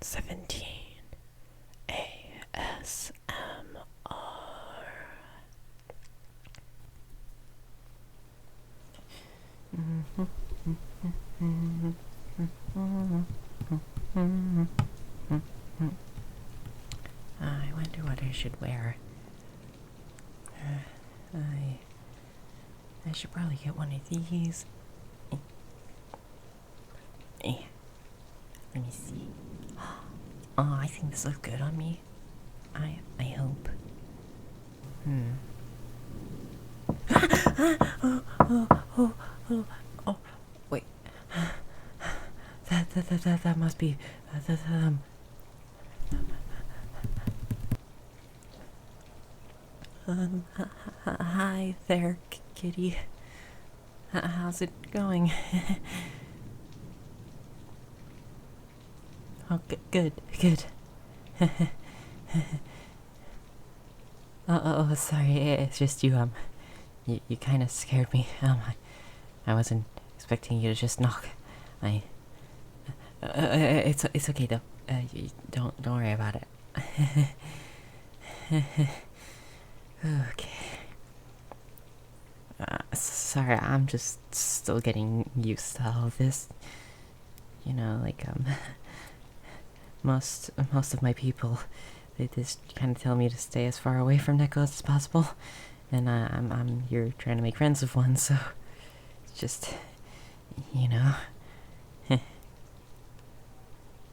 17 ASMR. I wonder what I should wear. I should probably get one of these. Let me see. Oh, I think this looks good on me. I hope. Oh, wait. That must be hi there, kitty. How's it going? Oh, good. Oh, sorry, it's just you, you kind of scared me. I wasn't expecting you to just knock. It's okay though. Don't worry about it. Okay. Sorry, I'm just still getting used to all this. You know, like, most of my people, they just kind of tell me to stay as far away from Neko as possible, and I'm here trying to make friends with one, so it's just, you know.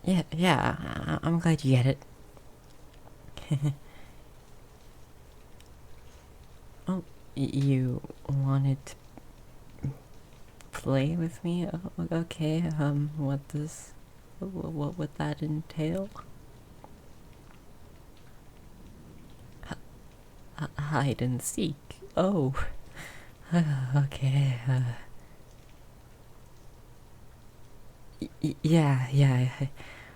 yeah, I'm glad you get it. Oh, you wanted to play with me? Oh, okay, what would that entail? Hide and seek. Oh, okay. Yeah.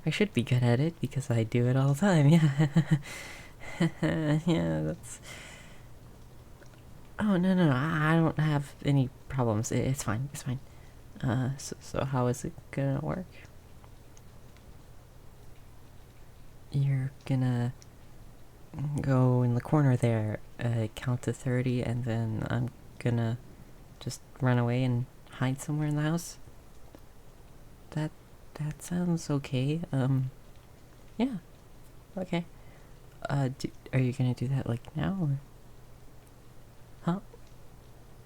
I should be good at it because I do it all the time. Yeah. Yeah, that's. Oh no, I don't have any problems. It's fine. So how is it gonna work? You're gonna go in the corner there, count to 30, and then I'm gonna just run away and hide somewhere in the house. That sounds okay. Yeah, okay. Are you gonna do that like now or? Huh?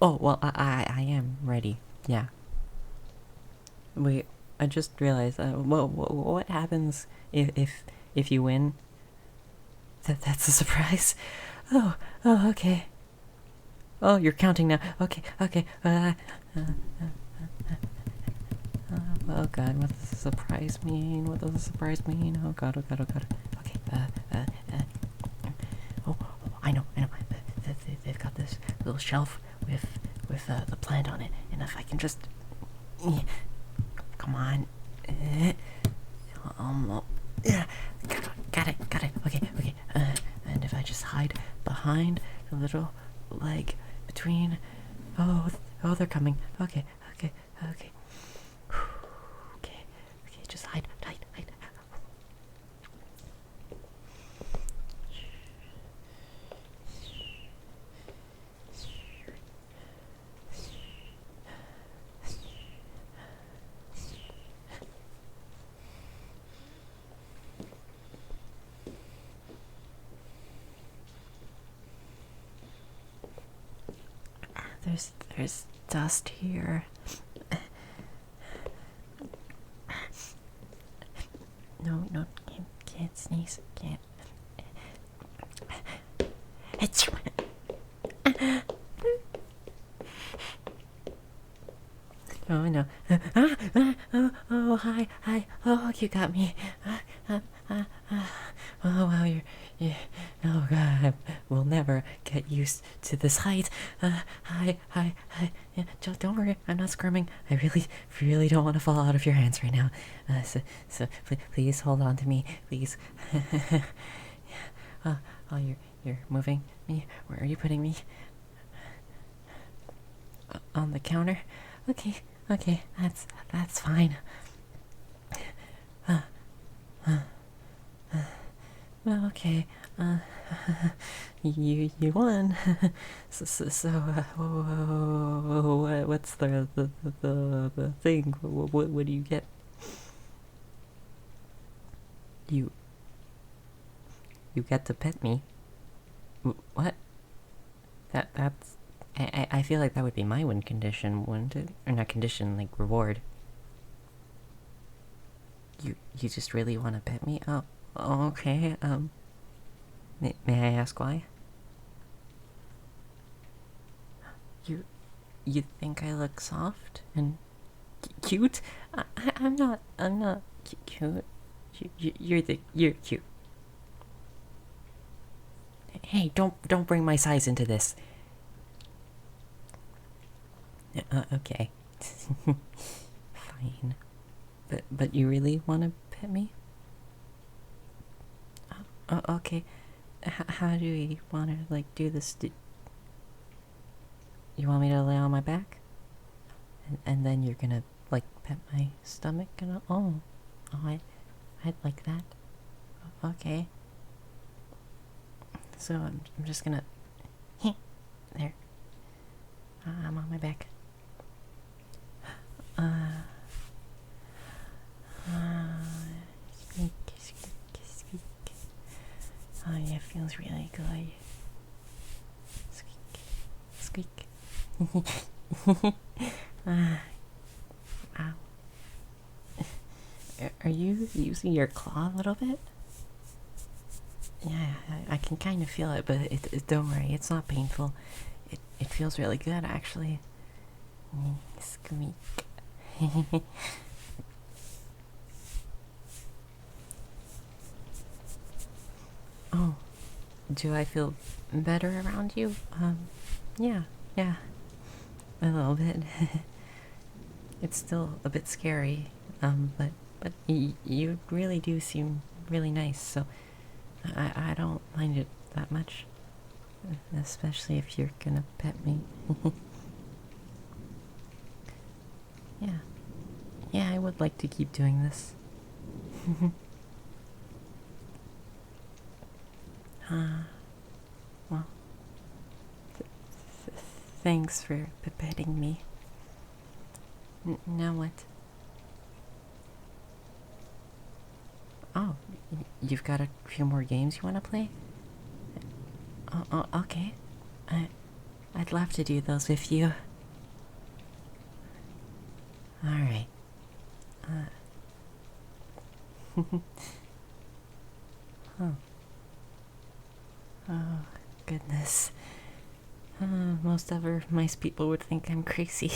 Oh well, I am ready. Yeah. Wait, I just realized. What happens if you win? That's a surprise. Oh, okay. Oh, you're counting now. Okay. Oh god, what does the surprise mean? Oh god. Okay, oh, I know. They've got this little shelf with the plant on it, and if I can just, come on, yeah, got it. Okay. And if I just hide behind the little leg between, oh, they're coming. Okay. Okay, just hide. There's dust here. No, can't sneeze. Can't. Achoo. Oh no. Oh, hi. Oh, you got me. Oh, wow, you're, oh god, we'll never get used to this height. Hi. Yeah, don't worry, I'm not squirming. I really don't want to fall out of your hands right now. So please hold on to me, please. Oh, you're moving me. Where are you putting me? On the counter? Okay, that's fine. Okay. Uh, you won. What's the thing? What do you get? You you get to pet me. What? That's. I feel like that would be my win condition, wouldn't it? Or not condition, like reward. You just really want to pet me? Oh, okay. May I ask why? You you think I look soft and cute? I'm not cute. You're cute. Hey, don't bring my size into this. Okay. Fine. But you really want to pet me? Okay. How do we want to like do this? You want me to lay on my back? And then you're gonna like pet my stomach and I'd like that. Okay. So I'm just gonna there. I'm on my back. Squeak, squeak, squeak. Oh yeah, it feels really good. Squeak, squeak. Ow. Are you using your claw a little bit? Yeah, I can kind of feel it, but don't worry, it's not painful. It feels really good, actually. Squeak. Oh, do I feel better around you? Yeah, a little bit. It's still a bit scary, but you really do seem really nice, so I don't mind it that much. Especially if you're gonna pet me. Yeah. Yeah, I would like to keep doing this. Well, thanks for petting me. Now what? Oh, you've got a few more games you want to play? Okay. I'd love to do those with you. Alright. Oh. Oh, goodness. Most other mice people would think I'm crazy.